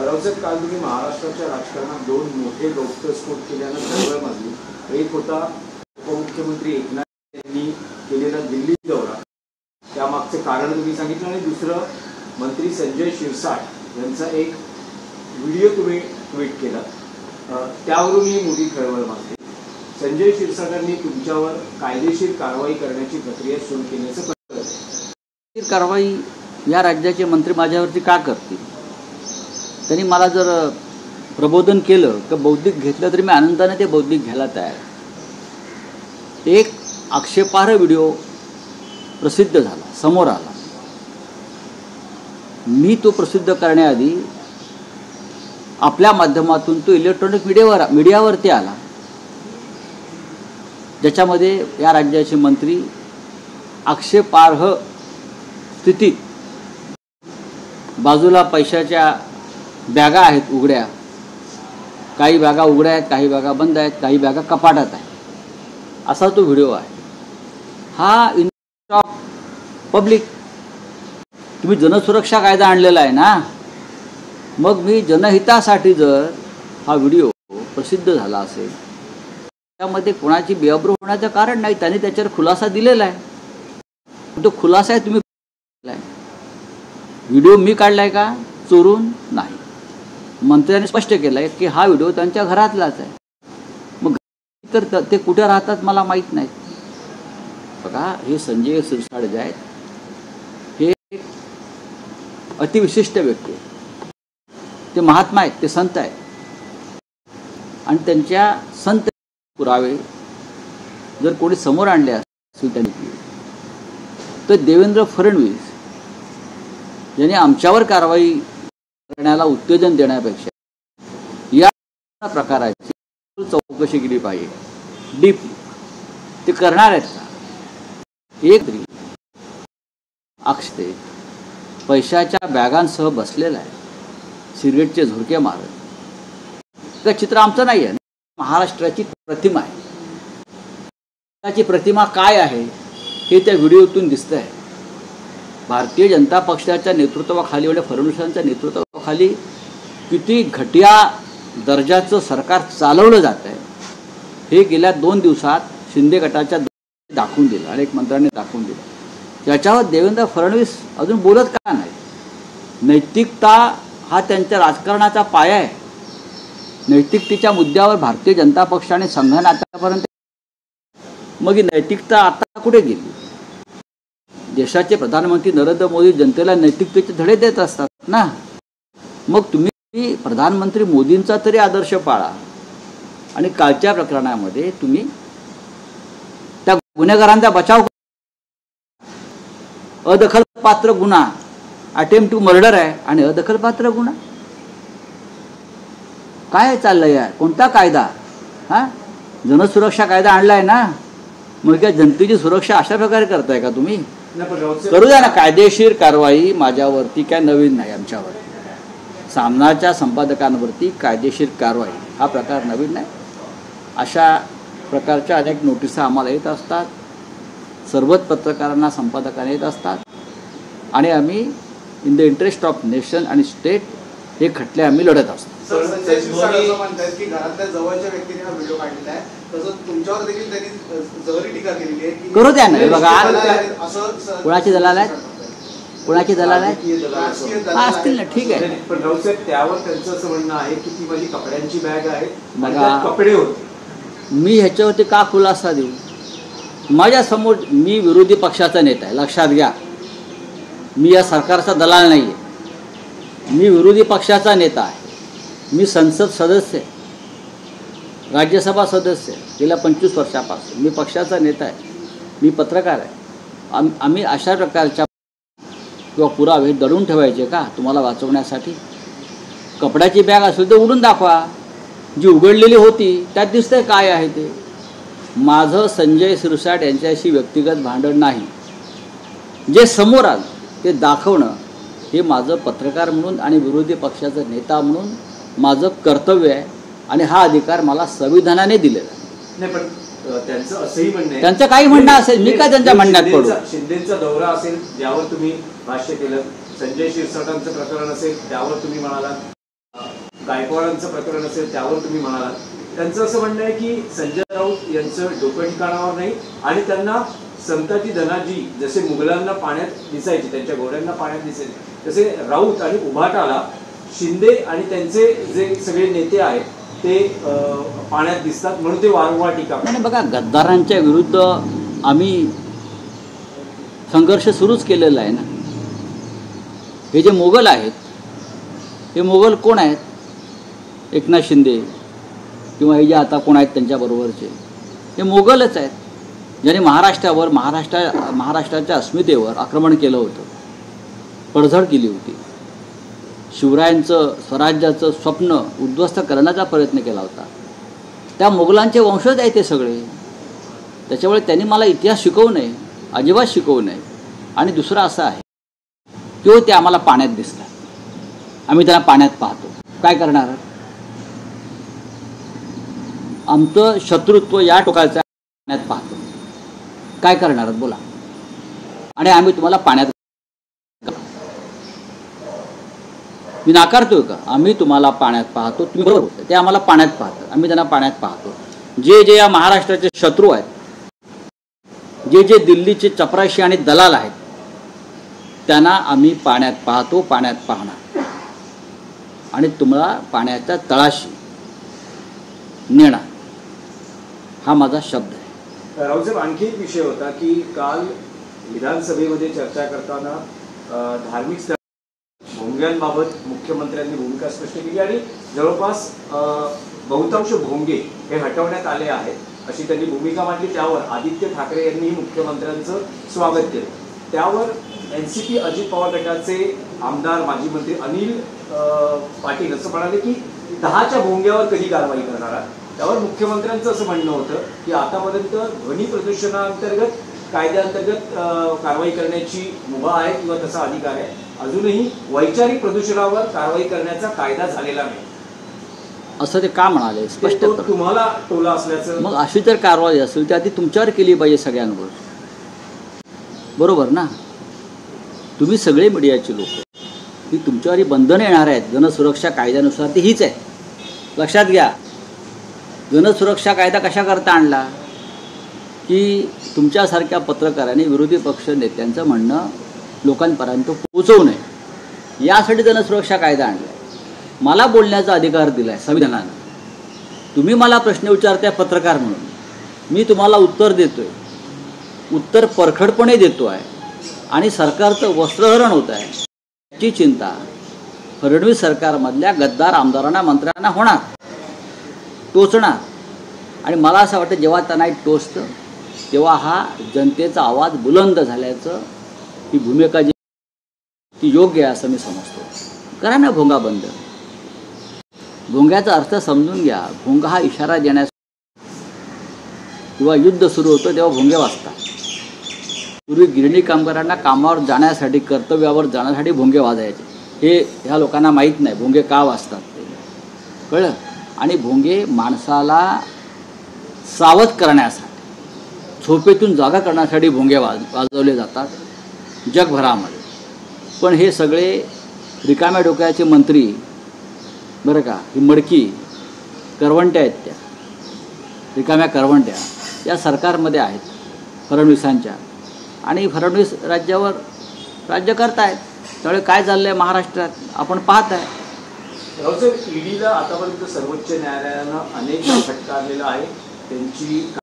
भरवसेत काल तुम्ही महाराष्ट्राच्या राजकारणात दोन मोठे गौप्यस्फोट केल्यानं खळबळ माजली। एक होता उपमुख्यमंत्री एकनाथ यांनी केलेला दिल्ली दौरा, त्यामागचे कारण तुम्ही सांगितलं, आणि दुसरं मंत्री संजय शिरसाट यांचा एक व्हिडिओ तुम्ही ट्विट केला, त्यावरून ही मोठी खळबळ माजली। संजय शिरसाटांनी तुमच्यावर कायदेशीर कारवाई करण्याची प्रक्रिया सुरू केल्याचं कळलं। कारवाई या राज्याचे मंत्री माझ्यावरती का करतील? त्यांनी मला जर प्रबोधन केलं की बौद्धिक घेतलं तरी मी आनंदाने ते बौद्धिक घ्यायला तयार आहे। एक आक्षेपार्ह व्हिडिओ प्रसिद्ध झाला, समोर आला। मी तो प्रसिद्ध करण्याआधी आपल्या माध्यमातून तो इलेक्ट्रॉनिक मीडियावरती आला, ज्याच्यामध्ये या राज्याचे मंत्री आक्षेपार्ह स्थितीत, बाजूला पैशाच्या बॅगा आहेत उघड्या, काही बॅगा उघड्या आहेत, काही बॅगा बंद आहेत, काही बॅगा कपाटात आहेत, असा तो व्हिडिओ आहे। हा इन ऑफ पब्लिक, तुम्ही जनसुरक्षा कायदा आणलेला आहे ना, मग मी जनहितासाठी जर हा व्हिडिओ प्रसिद्ध झाला असेल, त्यामध्ये कोणाची बेअब्रू होण्याचं कारण नाही। त्यांनी त्याच्यावर खुलासा दिलेला आहे, तो खुलासा आहे तुम्ही व्हिडिओ मी काढलाय का चोरून? नाही। मंत्र्यांनी स्पष्ट केलंय की हा व्हिडिओ त्यांच्या घरातलाच आहे। मग तर ते कुठे राहतात मला माहीत नाही। बघा, हे संजय शिरसाट जे आहेत हे अतिविशिष्ट व्यक्ती आहेत, ते महात्मा आहेत, ते संत आहेत, आणि त्यांच्या संत पुरावे जर कोणी समोर आणले असतील त्यांनी, तर देवेंद्र फडणवीस यांनी आमच्यावर कारवाई करण्याला उत्तेजन देण्यापेक्षा या प्रकाराची चौकशी केली पाहिजे डीप। ते करणार आहेत का? एक तरी अक्षते पैशाच्या बॅगांसह बसलेला आहे, सिगरेटचे झुरके मारत। तर चित्र आमचं नाही आहे, महाराष्ट्राची प्रतिमा आहे। त्याची प्रतिमा काय आहे हे त्या व्हिडिओतून दिसतं आहे। भारतीय जनता पक्षाच्या नेतृत्वाखाली, म्हणजे फडणवीसांच्या नेतृत्वाखाली किती घटिया दर्जाचं सरकार चालवलं जात आहे हे गेल्या 2 दिवसात शिंदे गटाच्या दाखवून दिलं, अनेक मंत्र्यांनी दाखवून दिलं। त्याच्यावर देवेंद्र फडणवीस अजून बोलत का नाही? नैतिकता हा त्यांच्या राजकारणाचा पाया आहे। नैतिकतेच्या मुद्द्यावर भारतीय जनता पक्षाने संघाने आतापर्यंत, मग ही नैतिकता आता कुठे गेली? देशाचे प्रधानमंत्री नरेंद्र मोदी जनतेला नैतिकतेचे धडे देत असतात ना, मग तुम्ही प्रधानमंत्री मोदींचा तरी आदर्श पाळा। आणि कालच्या प्रकरणामध्ये तुम्ही त्या गुन्हेगारांचा बचाव, अदखलपात्र गुन्हा, अटेम्प्ट टू मर्डर आहे आणि अदखलपात्र गुन्हा काय चाललंय यार? कोणता कायदा? हा, जनसुरक्षा कायदा आणलाय ना, मग काय जनतेची सुरक्षा अशा प्रकारे करताय का तुम्ही? करू द्या ना कायदेशीर कारवाई। माझ्यावरती काय नवीन नाही, आमच्यावरती सामनाच्या संपादकांवरती कायदेशीर कारवाई हा प्रकार नवीन नाही। अशा प्रकारच्या अनेक नोटिसा आम्हाला येत असतात, सर्वच पत्रकारांना, संपादकांना येत असतात, आणि आम्ही in the interest of nation आणि स्टेट हे खटले आम्ही लढत असतो। संजय शिरसाट असं म्हणतात की घरातल्या जवळच्या व्यक्तीने हा व्हिडिओ काढलेला आहे, तसंच तुमच्यावर देखील त्यांनी जबरी टीका केलेली आहे की करू द्या ना। बघा, कोणाची दलाल आहेत, कोणाची दलाल आहेत असतील ना, ठीक आहे। पण रावसाहेब, त्यावर त्यांचं असं म्हणणं आहे की ती माझी कपड्यांची बॅग आहे, बघा कपडे होते। मी ह्याच्यावरती का खुलासा देऊ? माझ्यासमोर मी विरोधी पक्षाचा नेता आहे, लक्षात घ्या। मी या सरकारचा दलाल नाही आहे, मी विरोधी पक्षाचा नेता आहे, मी संसद सदस्य आहे, राज्यसभा सदस्य आहे गेल्या 25 वर्षापासून, मी पक्षाचा नेता आहे, मी पत्रकार आहे। आम्ही अशा प्रकारच्या किंवा पुरावे दडून ठेवायचे का तुम्हाला वाचवण्यासाठी? कपड्याची बॅग असेल तर उडून दाखवा, जी उघडलेली होती त्यात दिसतंय काय आहे ते। माझं संजय शिरसाट यांच्याशी व्यक्तिगत भांडण नाही, जे समोर आलं ते दाखवणं हे माझं पत्रकार म्हणून आणि विरोधी पक्षाचा नेता म्हणून माझं कर्तव्य आहे, आणि हा अधिकार मला संविधानाने दिलेला नाही। पण त्यांचं असंही म्हणणं आहे, त्यांचं काही म्हणणं असेल, मी काय त्यांच्या म्हणण्यात पडू? शिंदेचा दौरा असेल ज्यावर तुम्ही भाष्य केलं, संजय शिरसाटांचं प्रकरण असेल त्यावर तुम्ही म्हणालात गायकवाडांचं प्रकरण असेल त्यावर तुम्ही म्हणालात, त्यांचं असं म्हणणं आहे की संजय राऊत यांचं डोकं ठिकाणावर नाही आणि त्यांना संताजी धनाजी जसे मुघलांना पाण्यात दिसायचे, त्यांच्या घोड्यांना पाण्यात दिसायचे, तसे राऊत आणि उभाटाला शिंदे आणि त्यांचे जे सगळे नेते आहेत ते पाण्यात दिसतात, म्हणून ते वारंवार टीका करतात. बघा, गद्दारांच्या विरुद्ध आम्ही संघर्ष सुरूच केलेला आहे ना. हे जे मोगल आहेत, हे मोगल कोण आहेत? एकनाथ शिंदे किंवा हे जे आता कोण आहेत त्यांच्याबरोबरचे, हे मोगलच आहेत, ज्यांनी महाराष्ट्राच्या अस्मितेवर आक्रमण केलं होतं, पडझड केली होती, शिवरायांचं स्वराज्याचं स्वप्न उद्ध्वस्त करण्याचा प्रयत्न केला होता. त्या मोगलांचे वंशज आहेत ते सगळे. त्याच्यामुळे त्यांनी मला इतिहास शिकवू नये, अजिबात शिकवू नये. आणि दुसरं असं आहे की ते आम्हाला पाण्यात दिसतात, आम्ही त्यांना पाण्यात पाहतो. काय करणार? आमचं शत्रुत्व या टोकाचं पाण्यात पाहतो. काय करणार बोला? आणि आम्ही तुम्हाला पाण्यात, मी नाकारतोय का? आम्ही तुम्हाला पाण्यात पाहतो, तुम्ही बरोबर, ते आम्हाला पाण्यात पाहतात, आम्ही त्यांना पाण्यात पाहतो. जे जे या महाराष्ट्राचे शत्रू आहेत, जे जे दिल्लीचे चपराशी आणि दलाल आहेत, त्यांना आम्ही पाण्यात पाहतो, पाण्यात पाहणार आणि तुम्हाला पाण्याच्या तळाशी नेणार, हा माझा शब्द आहे. रावसाहेब, आणखी एक विषय होता की काल विधानसभेमध्ये चर्चा करताना धार्मिक स्थळ भोंग्यांबाबत मुख्यमंत्र्यांनी भूमिका स्पष्ट केली आणि जवळपास बहुतांश भोंगे हे हटवण्यात आले आहेत अशी त्यांनी भूमिका मांडली. त्यावर आदित्य ठाकरे यांनीही मुख्यमंत्र्यांचं स्वागत केलं. त्यावर NCP अजित पवार गटाचे आमदार माजी मंत्री अनिल पाटील असं म्हणाले की 10च्या भोंग्यावर कधी कारवाई करणार? त्यावर मुख्यमंत्र्यांचं असं म्हणणं होतं की आतापर्यंत ध्वनी प्रदूषणाअंतर्गत कायद्याअंतर्गत कारवाई करण्याची मुभा आहे किंवा तसा अधिकार आहे, अजूनही वैचारिक प्रदूषणावर कारवाई करण्याचा कायदा झालेला नाही, असं ते का म्हणाले? स्पष्ट तुम्हाला टोला असल्याचं. मग अशी जर कारवाई असेल तर ती तुमच्यावर केली पाहिजे सगळ्यांवर, बरोबर ना? तुम्ही सगळे मीडियाचे लोक, ही तुमच्यावर बंधनं येणार आहेत जनसुरक्षा कायद्यानुसार, ती हीच आहे, लक्षात घ्या. जनसुरक्षा कायदा कशा करता आणला की तुमच्यासारख्या पत्रकारांनी विरोधी पक्ष नेत्यांचं म्हणणं लोकांपर्यंत पोहोचवू नये, यासाठी जनसुरक्षा कायदा आणला. मला बोलण्याचा अधिकार दिला आहे संविधानानं. तुम्ही मला प्रश्न विचारताय पत्रकार म्हणून, मी तुम्हाला उत्तर देतो आहे, उत्तर परखडपणे देतो आहे आणि सरकारचं वस्त्रहरण होत आहे याची चिंता फडणवीस सरकारमधल्या गद्दार आमदारांना मंत्र्यांना होणार, टोचणार. आणि मला असं वाटतं जेव्हा त्यांना टोचतं तेव्हा हा जनतेचा आवाज बुलंद झाल्याचं, ही भूमिका जी ती योग्य आहे असं मी समजतो. करा ना भोंगा बंद. भोंग्याचा अर्थ समजून घ्या. भोंगा हा इशारा देण्यास, किंवा युद्ध सुरू होतं तेव्हा भोंगे वाजतात. पूर्वी गिरणी कामगारांना कामावर जाण्यासाठी, कर्तव्यावर जाण्यासाठी भोंगे वाजायचे. हे ह्या लोकांना माहीत नाही भोंगे का वाजतात ते, कळलं? आणि भोंगे माणसाला सावध करण्यासाठी, झोपेतून जागा करण्यासाठी भोंगे वाजवले जातात जगभरामध्ये. पण हे सगळे रिकाम्या डोक्याचे मंत्री, बरं का, ही मडकी करवंट्या आहेत, त्या रिकाम्या करवंट्या या सरकारमध्ये आहेत फडणवीसांच्या, आणि फडणवीस राज्यावर राज्य करतायत. त्यामुळे काय चाललं आहे महाराष्ट्रात आपण पाहत आहे. रावसाहेब, ईडीला आतापर्यंत सर्वोच्च न्यायालयानं अनेक फटकारलेलं आहे. त्यांची